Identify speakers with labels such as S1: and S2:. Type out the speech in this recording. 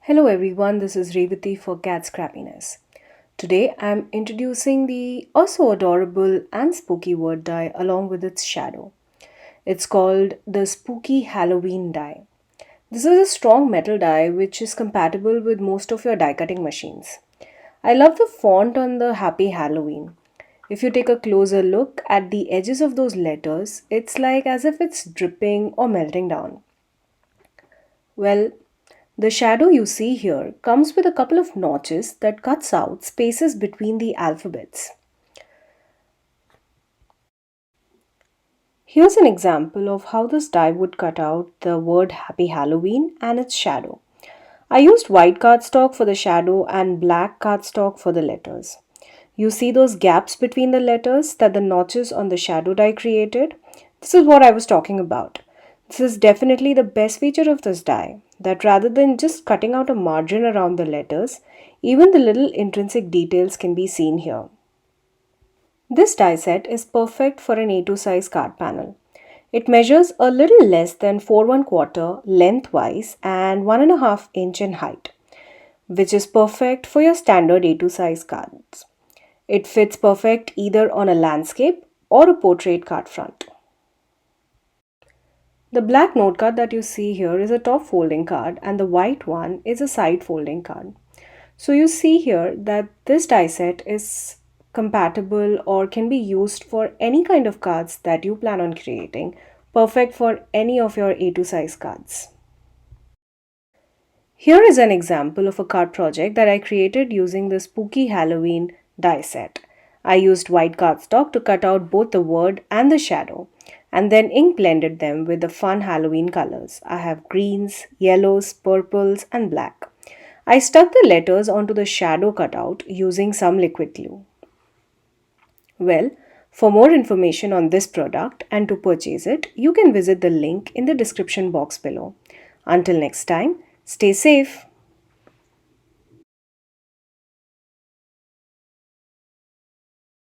S1: Hello everyone, this is Revati for Kat Scrappiness. Today I'm introducing the also adorable and spooky word die along with its shadow. It's called the Spooky Halloween die. This is a strong metal die which is compatible with most of your die cutting machines. I love the font on the Happy Halloween. If you take a closer look at the edges of those letters, it's like as if it's dripping or melting down. Well, the shadow you see here comes with a couple of notches that cuts out spaces between the alphabets. Here's an example of how this die would cut out the word Happy Halloween and its shadow. I used white cardstock for the shadow and black cardstock for the letters. You see those gaps between the letters that the notches on the shadow die created? This is what I was talking about. This is definitely the best feature of this die, that rather than just cutting out a margin around the letters, even the little intrinsic details can be seen here. This die set is perfect for an A2 size card panel. It measures a little less than 4 1 quarter lengthwise and 1.5 inch in height, which is perfect for your standard A2 size cards. It fits perfect either on a landscape or a portrait card front. The black note card that you see here is a top folding card and the white one is a side folding card. So you see here that this die set is compatible or can be used for any kind of cards that you plan on creating, perfect for any of your A2 size cards. Here is an example of a card project that I created using the Spooky Halloween die set. I used white cardstock to cut out both the word and the shadow, and then ink blended them with the fun Halloween colors. I have greens, yellows, purples, and black. I stuck the letters onto the shadow cutout using some liquid glue. Well, for more information on this product and to purchase it, you can visit the link in the description box below. Until next time, stay safe.